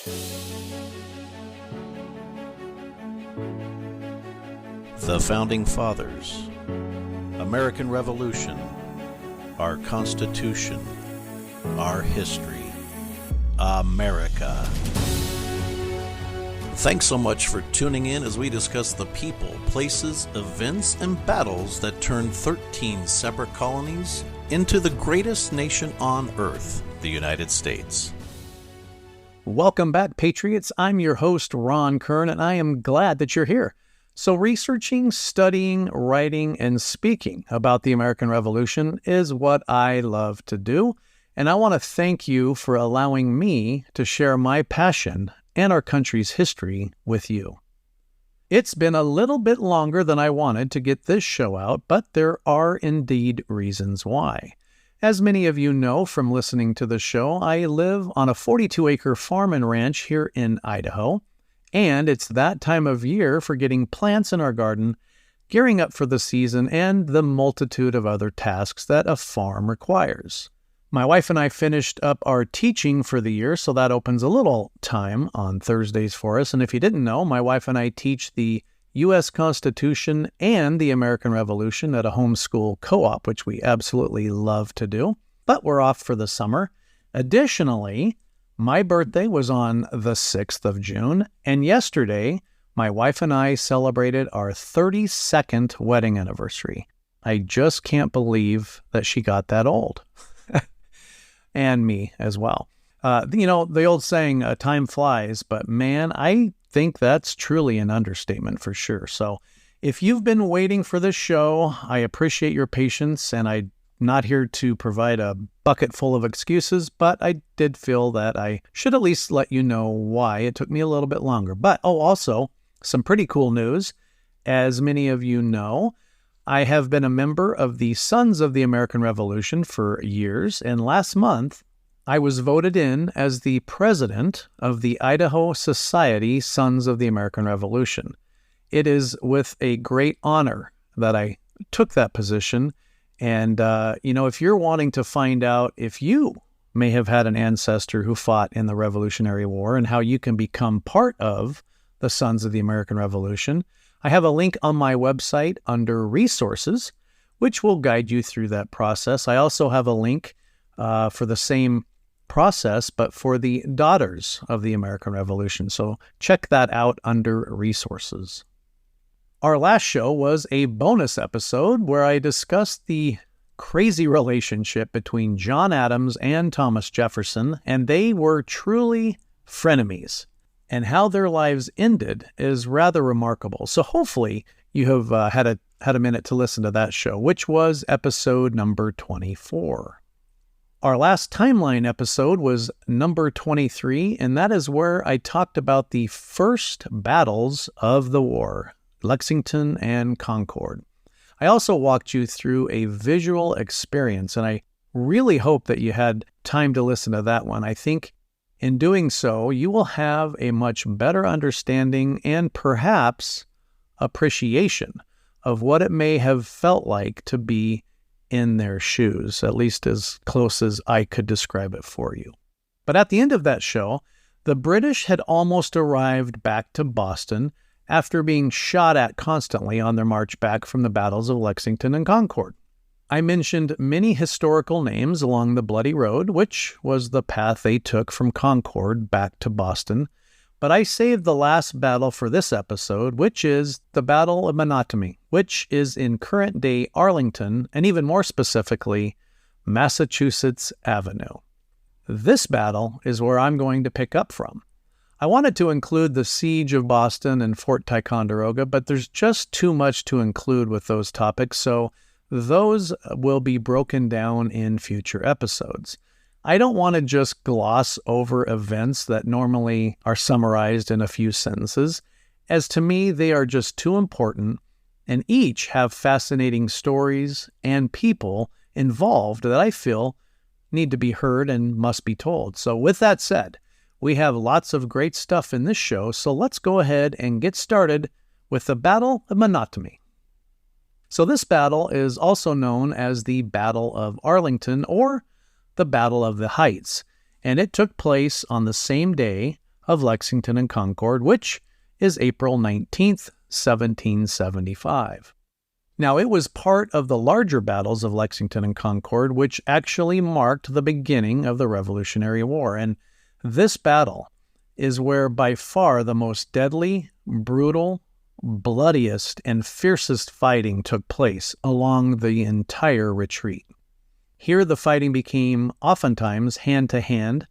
The Founding Fathers, American Revolution, our Constitution, our history, America. Thanks so much for tuning in as we discuss the people, places, events, and battles that turned 13 separate colonies into the greatest nation on earth, the United States. Welcome back, Patriots. I'm your host, Ron Kern, and I am glad that you're here. So researching, studying, writing, and speaking about the American Revolution is what I love to do, and I want to thank you for allowing me to share my passion and our country's history with you. It's been a little bit longer than I wanted to get this show out, but there are indeed reasons why. As many of you know from listening to the show, I live on a 42-acre farm and ranch here in Idaho, and it's that time of year for getting plants in our garden, gearing up for the season, and the multitude of other tasks that a farm requires. My wife and I finished up our teaching for the year, so that opens a little time on Thursdays for us. And if you didn't know, my wife and I teach the U.S. Constitution and the American Revolution at a homeschool co-op, which we absolutely love to do, but we're off for the summer. Additionally, my birthday was on the 6th of June, and yesterday, my wife and I celebrated our 32nd wedding anniversary. I just can't believe that she got that old. And me as well. The old saying, time flies, but man, I think that's truly an understatement for sure. So if you've been waiting for this show, I appreciate your patience, and I'm not here to provide a bucket full of excuses, but I did feel that I should at least let you know why it took me a little bit longer. But, also, some pretty cool news. As many of you know, I have been a member of the Sons of the American Revolution for years, and last month, I was voted in as the president of the Idaho Society Sons of the American Revolution. It is with a great honor that I took that position. And, if you're wanting to find out if you may have had an ancestor who fought in the Revolutionary War and how you can become part of the Sons of the American Revolution, I have a link on my website under Resources, which will guide you through that process. I also have a link for the same process, but for the Daughters of the American Revolution. So check that out under Resources. Our last show was a bonus episode where I discussed the crazy relationship between John Adams and Thomas Jefferson, and they were truly frenemies. And how their lives ended is rather remarkable. So hopefully you have had a minute to listen to that show, which was episode number 24. Our last timeline episode was number 23, and that is where I talked about the first battles of the war, Lexington and Concord. I also walked you through a visual experience, and I really hope that you had time to listen to that one. I think in doing so, you will have a much better understanding and perhaps appreciation of what it may have felt like to be in their shoes, at least as close as I could describe it for you. But at the end of that show, the British had almost arrived back to Boston after being shot at constantly on their march back from the battles of Lexington and Concord. I mentioned many historical names along the Bloody Road, which was the path they took from Concord back to Boston, but I saved the last battle for this episode, which is the Battle of Menotomy, which is in current-day Arlington, and even more specifically, Massachusetts Avenue. This battle is where I'm going to pick up from. I wanted to include the Siege of Boston and Fort Ticonderoga, but there's just too much to include with those topics, so those will be broken down in future episodes. I don't want to just gloss over events that normally are summarized in a few sentences, as to me they are just too important and each have fascinating stories and people involved that I feel need to be heard and must be told. So with that said, we have lots of great stuff in this show, so let's go ahead and get started with the Battle of Menotomy. So this battle is also known as the Battle of Arlington or the Battle of the Heights, and it took place on the same day of Lexington and Concord, which is April 19th, 1775. Now, it was part of the larger battles of Lexington and Concord, which actually marked the beginning of the Revolutionary War. And this battle is where by far the most deadly, brutal, bloodiest, and fiercest fighting took place along the entire retreat. Here, the fighting became oftentimes hand-to-hand,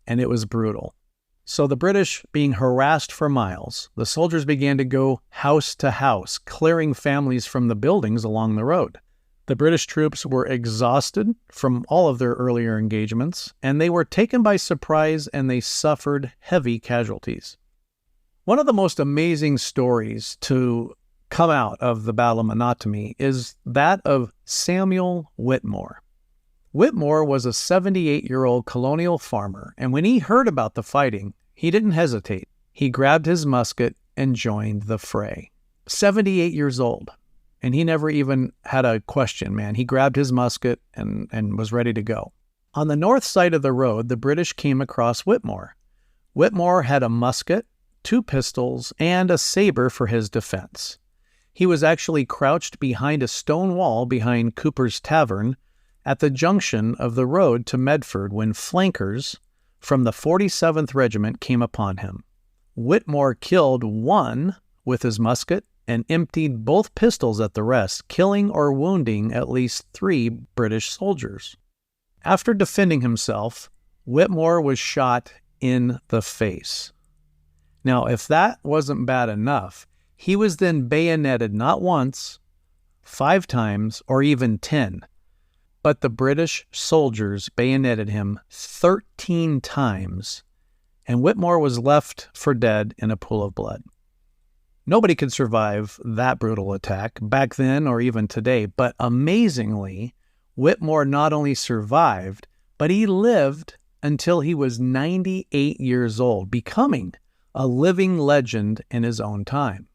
and it was brutal. So the British, being harassed for miles, the soldiers began to go house to house, clearing families from the buildings along the road. The British troops were exhausted from all of their earlier engagements, and they were taken by surprise and they suffered heavy casualties. One of the most amazing stories to come out of the Battle of Menotomy is that of Samuel Whitmore. Whitmore was a 78-year-old colonial farmer, and when he heard about the fighting, he didn't hesitate. He grabbed his musket and joined the fray. 78 years old, and he never even had a question, man. He grabbed his musket and was ready to go. On the north side of the road, the British came across Whitmore. Whitmore had a musket, 2 pistols, and a saber for his defense. He was actually crouched behind a stone wall behind Cooper's Tavern at the junction of the road to Medford when flankers from the 47th Regiment came upon him. Whitmore killed one with his musket and emptied both pistols at the rest, killing or wounding at least 3 British soldiers. After defending himself, Whitmore was shot in the face. Now, if that wasn't bad enough, he was then bayoneted not once, 5 times, or even 10. But the British soldiers bayoneted him 13 times, and Whitmore was left for dead in a pool of blood. Nobody could survive that brutal attack back then or even today, but amazingly, Whitmore not only survived, but he lived until he was 98 years old, becoming a living legend in his own time.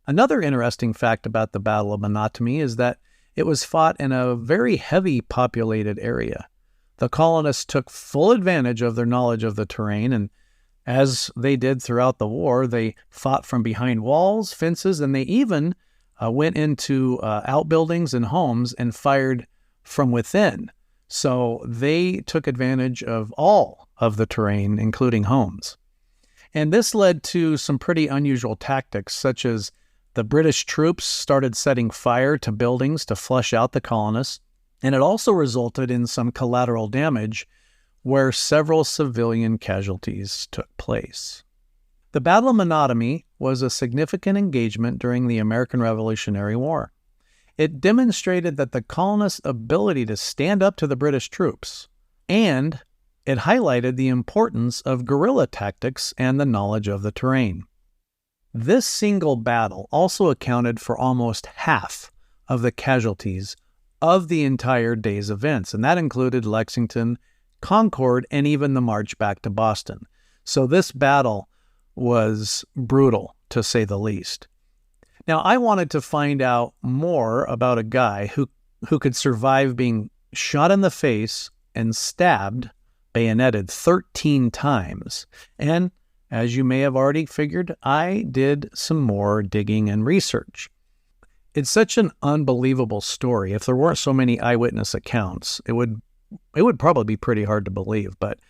Another interesting fact about the Battle of Menotomy is that it was fought in a very heavy populated area. The colonists took full advantage of their knowledge of the terrain, and as they did throughout the war, they fought from behind walls, fences, and they even went into outbuildings and homes and fired from within. So they took advantage of all of the terrain, including homes. And this led to some pretty unusual tactics, such as the British troops started setting fire to buildings to flush out the colonists, and it also resulted in some collateral damage where several civilian casualties took place. The Battle of Menotomy was a significant engagement during the American Revolutionary War. It demonstrated that the colonists' ability to stand up to the British troops, and it highlighted the importance of guerrilla tactics and the knowledge of the terrain. This single battle also accounted for almost half of the casualties of the entire day's events, and that included Lexington, Concord, and even the march back to Boston. So this battle was brutal, to say the least. Now, I wanted to find out more about a guy who could survive being shot in the face and stabbed, bayoneted 13 times, and as you may have already figured, I did some more digging and research. It's such an unbelievable story. If there weren't so many eyewitness accounts, it would probably be pretty hard to believe. But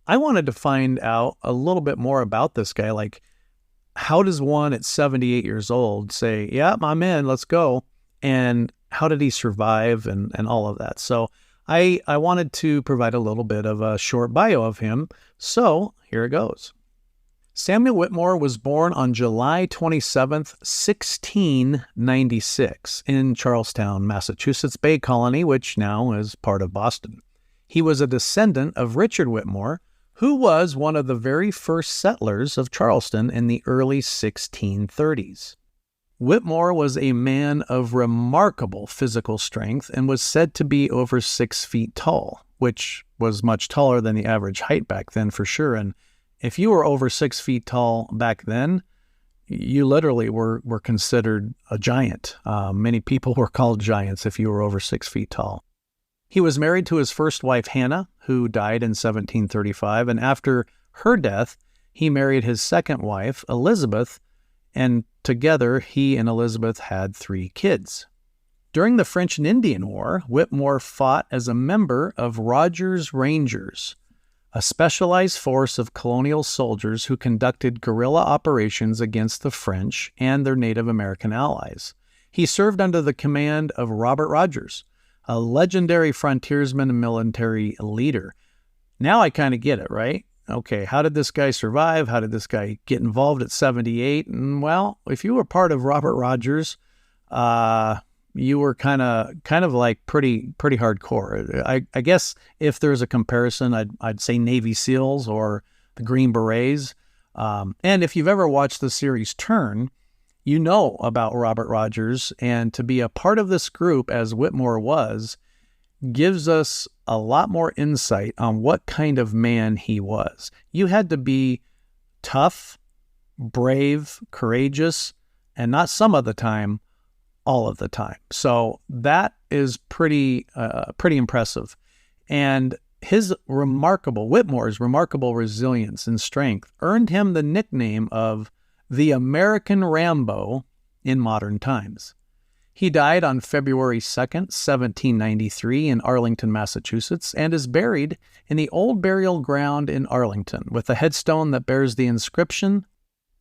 I wanted to find out a little bit more about this guy. Like, how does one at 78 years old say, yeah, I'm in, let's go? And how did he survive and all of that? So I wanted to provide a little bit of a short bio of him. So here it goes. Samuel Whitmore was born on July 27th, 1696 in Charlestown, Massachusetts Bay Colony, which now is part of Boston. He was a descendant of Richard Whitmore, who was one of the very first settlers of Charleston in the early 1630s. Whitmore was a man of remarkable physical strength and was said to be over 6 feet tall, which was much taller than the average height back then for sure. And if you were over 6 feet tall back then, you literally were considered a giant. Many people were called giants if you were over 6 feet tall. He was married to his first wife, Hannah, who died in 1735, and after her death, He married his second wife, Elizabeth, and together he and Elizabeth had 3 kids. During the French and Indian War, Whitmore fought as a member of Rogers Rangers, a specialized force of colonial soldiers who conducted guerrilla operations against the French and their Native American allies. He served under the command of Robert Rogers, a legendary frontiersman and military leader. Now I kind of get it, right? Okay, how did this guy survive? How did this guy get involved at 78? And well, if you were part of Robert Rogers, you were kind of like pretty hardcore. I guess if there's a comparison, I'd say Navy SEALs or the Green Berets. And if you've ever watched the series Turn, you know about Robert Rogers, and to be a part of this group as Whitmore was gives us a lot more insight on what kind of man he was. You had to be tough, brave, courageous, and not some of the time, all of the time. So that is pretty impressive. And Whitmore's remarkable resilience and strength earned him the nickname of the American Rambo in modern times. He died on February 2nd, 1793 in Arlington, Massachusetts, and is buried in the Old Burial Ground in Arlington with a headstone that bears the inscription,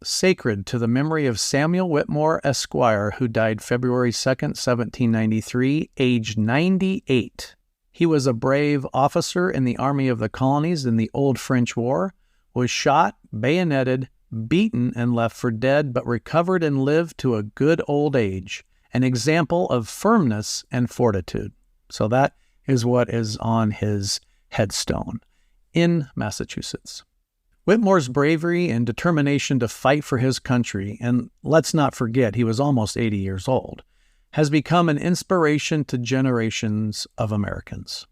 "Sacred to the memory of Samuel Whitmore, Esquire, who died February 2nd, 1793, aged 98. He was a brave officer in the Army of the Colonies in the Old French War, was shot, bayoneted, beaten, and left for dead, but recovered and lived to a good old age, an example of firmness and fortitude." So that is what is on his headstone in Massachusetts. Whitmore's bravery and determination to fight for his country, and let's not forget he was almost 80 years old, has become an inspiration to generations of Americans.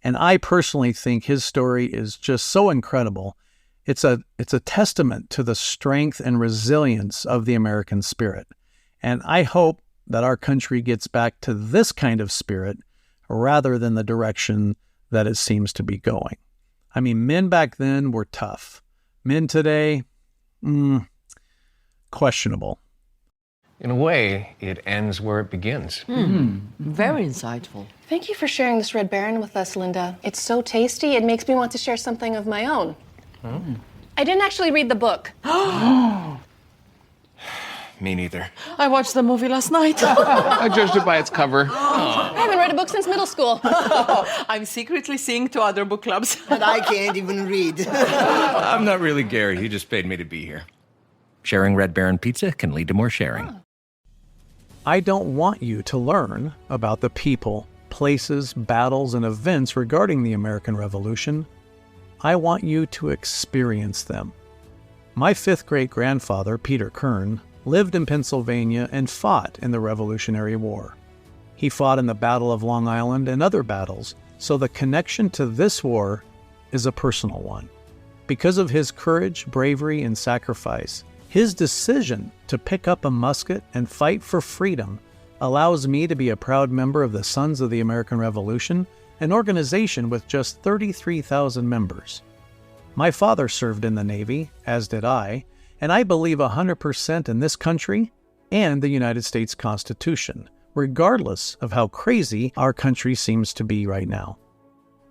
And I personally think his story is just so incredible. It's a testament to the strength and resilience of the American spirit. And I hope that our country gets back to this kind of spirit rather than the direction that it seems to be going. I mean, men back then were tough. Men today, questionable. In a way, it ends where it begins. Very insightful. Thank you for sharing this Red Baron with us, Linda. It's so tasty, it makes me want to share something of my own. I didn't actually read the book. Me neither. I watched the movie last night. I judged it by its cover. I haven't read a book since middle school. I'm secretly seeing 2 other book clubs. And I can't even read. I'm not really Gary. He just paid me to be here. Sharing Red Baron pizza can lead to more sharing. I don't want you to learn about the people, places, battles, and events regarding the American Revolution. I want you to experience them. My 5th great-grandfather, Peter Kern, lived in Pennsylvania and fought in the Revolutionary War. He fought in the Battle of Long Island and other battles, so the connection to this war is a personal one. Because of his courage, bravery, and sacrifice, his decision to pick up a musket and fight for freedom allows me to be a proud member of the Sons of the American Revolution, an organization with just 33,000 members. My father served in the Navy, as did I, and I believe 100% in this country and the United States Constitution, regardless of how crazy our country seems to be right now.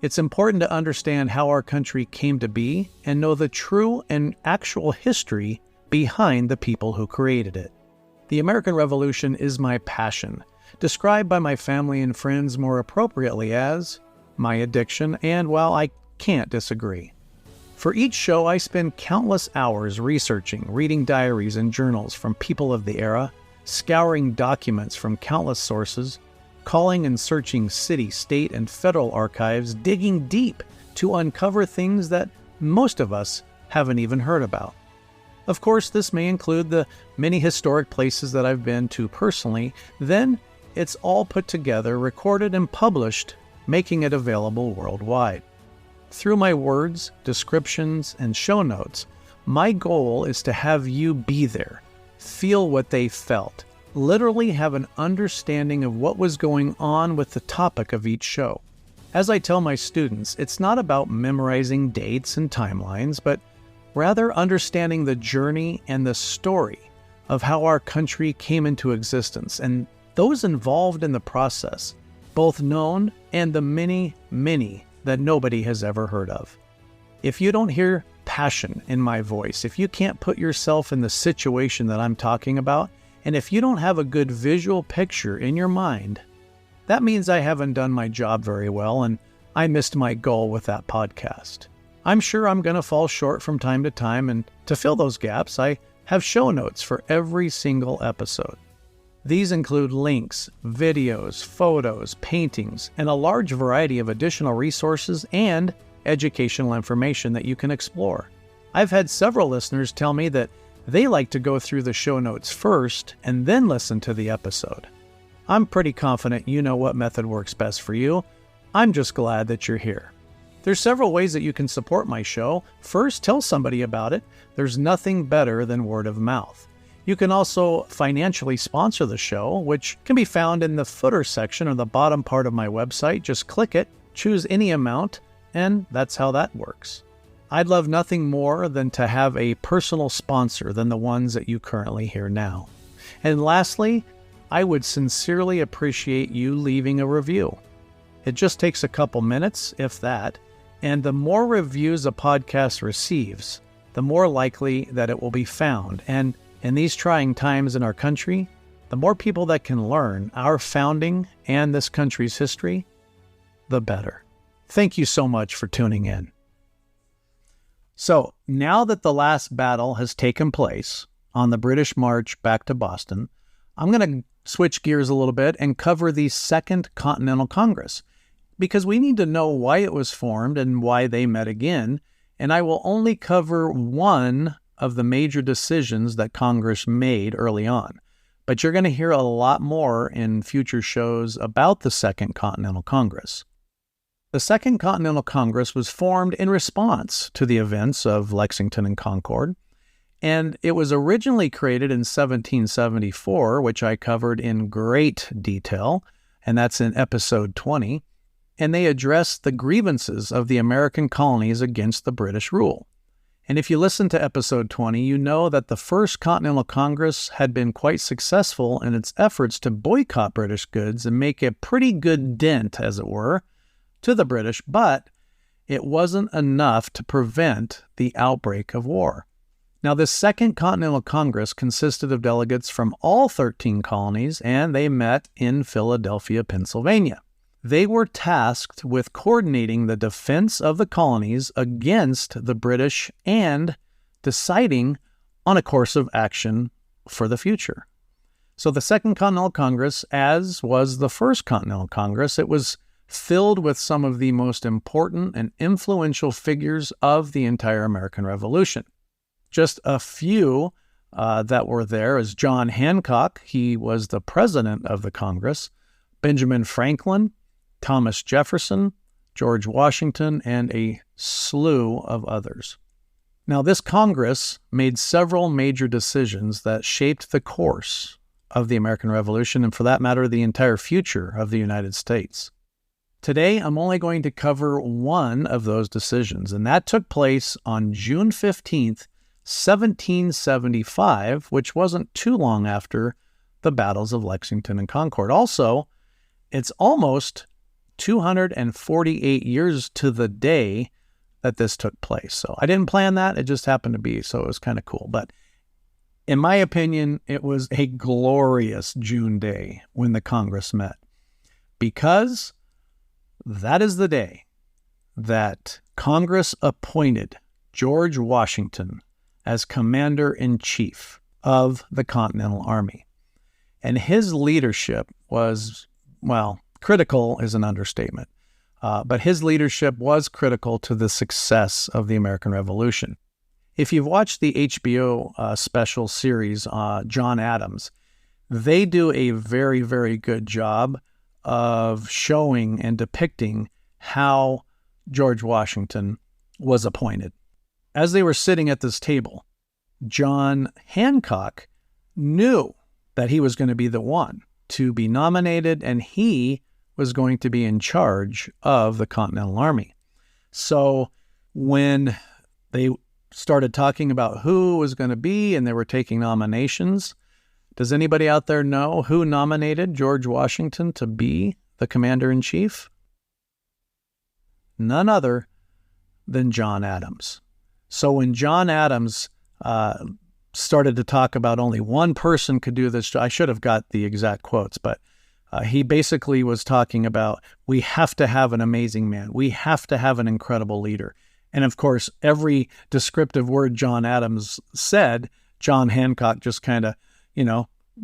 It's important to understand how our country came to be and know the true and actual history behind the people who created it. The American Revolution is my passion, described by my family and friends more appropriately as my addiction, and while I can't disagree. For each show, I spend countless hours researching, reading diaries and journals from people of the era, scouring documents from countless sources, calling and searching city, state, and federal archives, digging deep to uncover things that most of us haven't even heard about. Of course, this may include the many historic places that I've been to personally. Then it's all put together, recorded, and published, making it available worldwide. Through my words, descriptions, and show notes, my goal is to have you be there, feel what they felt, literally have an understanding of what was going on with the topic of each show. As I tell my students, it's not about memorizing dates and timelines, but rather understanding the journey and the story of how our country came into existence and those involved in the process, both known and the many, many that nobody has ever heard of. If you don't hear passion in my voice, if you can't put yourself in the situation that I'm talking about, and if you don't have a good visual picture in your mind, that means I haven't done my job very well and I missed my goal with that podcast. I'm sure I'm going to fall short from time to time, and to fill those gaps, I have show notes for every single episode. These include links, videos, photos, paintings, and a large variety of additional resources and educational information that you can explore. I've had several listeners tell me that they like to go through the show notes first and then listen to the episode. I'm pretty confident you know what method works best for you. I'm just glad that you're here. There's several ways that you can support my show. First, tell somebody about it. There's nothing better than word of mouth. You can also financially sponsor the show, which can be found in the footer section or the bottom part of my website. Just click it, choose any amount, and that's how that works. I'd love nothing more than to have a personal sponsor than the ones that you currently hear now. And lastly, I would sincerely appreciate you leaving a review. It just takes a couple minutes, if that, and the more reviews a podcast receives, the more likely that it will be found. And in these trying times in our country, the more people that can learn our founding and this country's history, the better. Thank you so much for tuning in. So now that the last battle has taken place on the British march back to Boston, I'm going to switch gears a little bit and cover the Second Continental Congress, because we need to know why it was formed and why they met again, and I will only cover one of the major decisions that Congress made early on. But you're going to hear a lot more in future shows about the Second Continental Congress. The Second Continental Congress was formed in response to the events of Lexington and Concord, and it was originally created in 1774, which I covered in great detail, and that's in episode 20, and they addressed the grievances of the American colonies against the British rule. And if you listen to episode 20, you know that the First Continental Congress had been quite successful in its efforts to boycott British goods and make a pretty good dent, as it were, to the British, but it wasn't enough to prevent the outbreak of war. Now, this Second Continental Congress consisted of delegates from all 13 colonies, and they met in Philadelphia, Pennsylvania. They were tasked with coordinating the defense of the colonies against the British and deciding on a course of action for the future. So the Second Continental Congress, as was the First Continental Congress, it was filled with some of the most important and influential figures of the entire American Revolution. Just a few that were there is John Hancock. He was the president of the Congress. Benjamin Franklin, Thomas Jefferson, George Washington, and a slew of others. Now, this Congress made several major decisions that shaped the course of the American Revolution, and for that matter, the entire future of the United States. Today, I'm only going to cover one of those decisions, and that took place on June 15th, 1775, which wasn't too long after the battles of Lexington and Concord. Also, it's almost 248 years to the day that this took place. So I didn't plan that. It just happened to be. So it was kind of cool. But in my opinion, it was a glorious June day when the Congress met, because that is the day that Congress appointed George Washington as Commander-in-Chief of the Continental Army. And his leadership was, well, critical is an understatement, but his leadership was critical to the success of the American Revolution. If you've watched the HBO special series, John Adams, they do a very, very good job of showing and depicting how George Washington was appointed. As they were sitting at this table, John Hancock knew that he was going to be the one to be nominated, and he was going to be in charge of the Continental Army. So when they started talking about who was going to be, and they were taking nominations. Does anybody out there know who nominated George Washington to be the commander-in-chief? None other than John Adams. So when John Adams started to talk about only one person could do this, I should have got the exact quotes, but he basically was talking about, we have to have an amazing man. We have to have an incredible leader. And of course, every descriptive word John Adams said, John Hancock just kind of,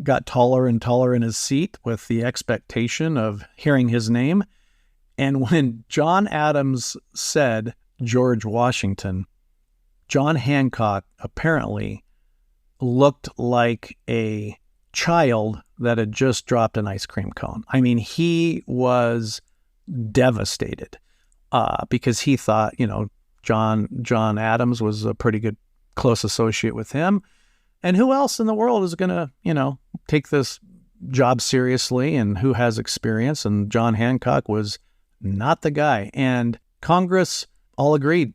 got taller and taller in his seat with the expectation of hearing his name. And when John Adams said George Washington, John Hancock apparently looked like a child that had just dropped an ice cream cone. I mean, he was devastated because he thought, John Adams was a pretty good close associate with him. And who else in the world is going to, take this job seriously and who has experience? And John Hancock was not the guy. And Congress all agreed,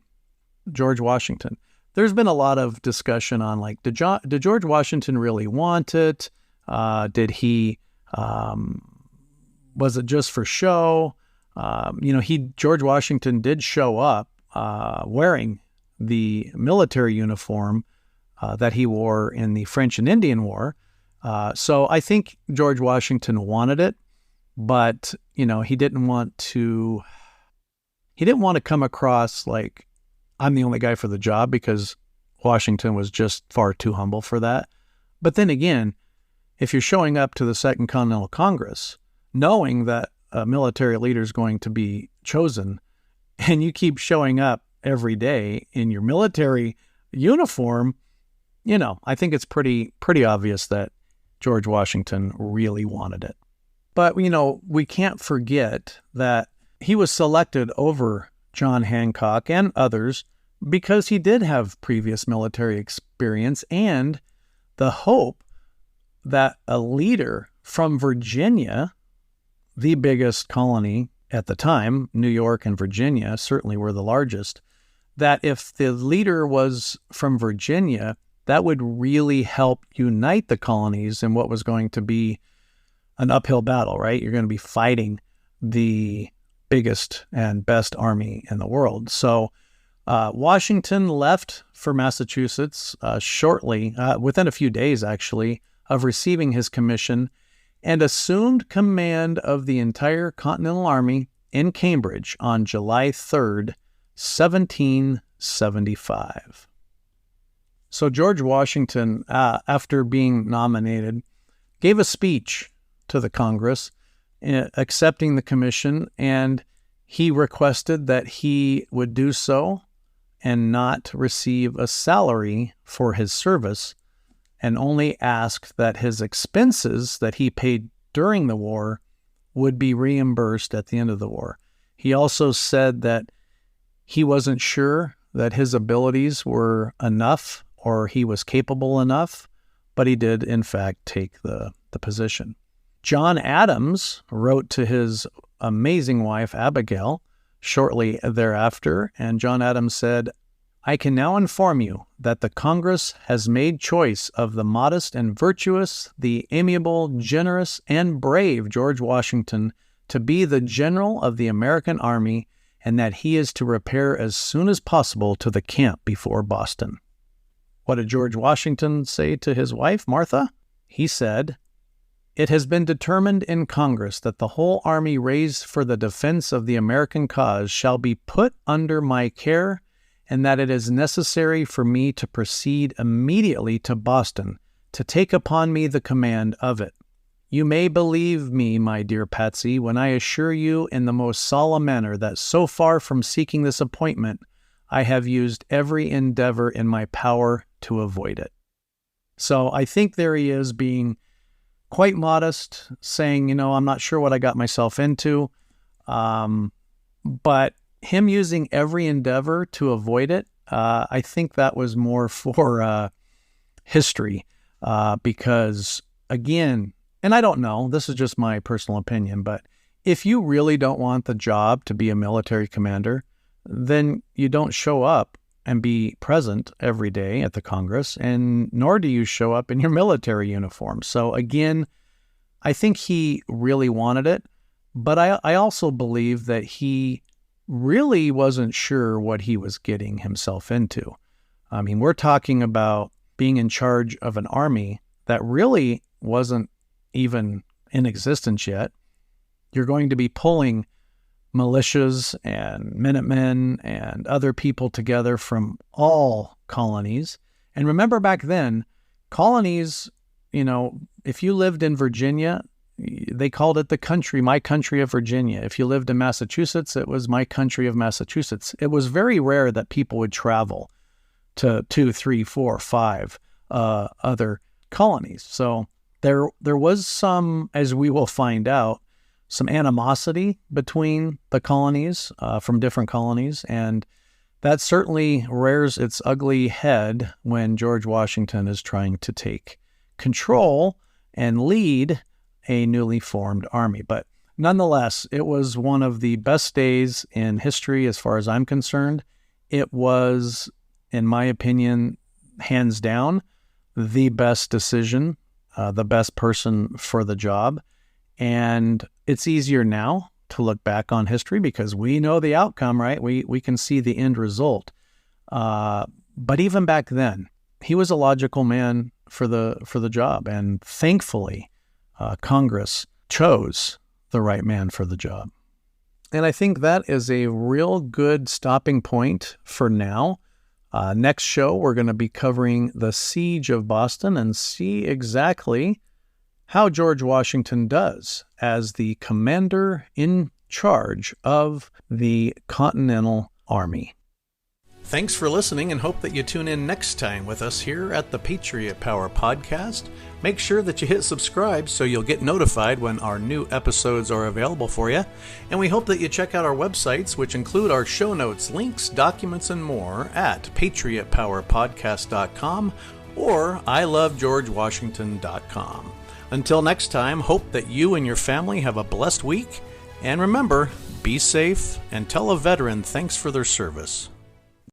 George Washington. There's been a lot of discussion on did George Washington really want it? Did he, was it just for show? George Washington did show up wearing the military uniform that he wore in the French and Indian War. So I think George Washington wanted it, but, he didn't want to come across like I'm the only guy for the job, because Washington was just far too humble for that. But then again, if you're showing up to the Second Continental Congress, knowing that a military leader is going to be chosen, and you keep showing up every day in your military uniform, I think it's pretty obvious that George Washington really wanted it. But, we can't forget that he was selected over John Hancock and others because he did have previous military experience and the hope that a leader from Virginia, the biggest colony at the time, New York and Virginia certainly were the largest, that if the leader was from Virginia, that would really help unite the colonies in what was going to be an uphill battle, right? You're going to be fighting the biggest and best army in the world. So Washington left for Massachusetts shortly, within a few days actually, of receiving his commission, and assumed command of the entire Continental Army in Cambridge on July 3rd, 1775. So George Washington, after being nominated, gave a speech to the Congress accepting the commission, and he requested that he would do so and not receive a salary for his service, and only asked that his expenses that he paid during the war would be reimbursed at the end of the war. He also said that he wasn't sure that his abilities were enough or he was capable enough, but he did, in fact, take the position. John Adams wrote to his amazing wife, Abigail, shortly thereafter, and John Adams said, "I can now inform you that the Congress has made choice of the modest and virtuous, the amiable, generous, and brave George Washington to be the general of the American army, and that he is to repair as soon as possible to the camp before Boston." What did George Washington say to his wife, Martha? He said, "It has been determined in Congress that the whole army raised for the defense of the American cause shall be put under my care, and that it is necessary for me to proceed immediately to Boston to take upon me the command of it. You may believe me, my dear Patsy, when I assure you in the most solemn manner that so far from seeking this appointment, I have used every endeavor in my power to avoid it." So I think there he is, being quite modest, saying, I'm not sure what I got myself into. But him using every endeavor to avoid it, I think that was more for history, because, again, and I don't know, this is just my personal opinion, but if you really don't want the job to be a military commander, then you don't show up and be present every day at the Congress, and nor do you show up in your military uniform. So again, I think he really wanted it, but I also believe that he really wasn't sure what he was getting himself into. I mean, we're talking about being in charge of an army that really wasn't even in existence yet. You're going to be pulling militias and Minutemen and other people together from all colonies. And remember back then, colonies, if you lived in Virginia, they called it the country, my country of Virginia. If you lived in Massachusetts, it was my country of Massachusetts. It was very rare that people would travel to 2, 3, 4, 5 other colonies. So there was some, as we will find out, some animosity between the colonies from different colonies. And that certainly rears its ugly head when George Washington is trying to take control and lead a newly formed army. But nonetheless, it was one of the best days in history as far as I'm concerned. It was, in my opinion, hands down, the best decision, the best person for the job. And it's easier now to look back on history because we know the outcome, right? We can see the end result. But even back then, he was a logical man for the job. And thankfully, Congress chose the right man for the job. And I think that is a real good stopping point for now. Next show, we're going to be covering the Siege of Boston and see exactly how George Washington does as the commander in charge of the Continental Army. Thanks for listening, and hope that you tune in next time with us here at the Patriot Power Podcast. Make sure that you hit subscribe so you'll get notified when our new episodes are available for you. And we hope that you check out our websites, which include our show notes, links, documents, and more at patriotpowerpodcast.com or ilovegeorgewashington.com. Until next time, hope that you and your family have a blessed week. And remember, be safe and tell a veteran thanks for their service.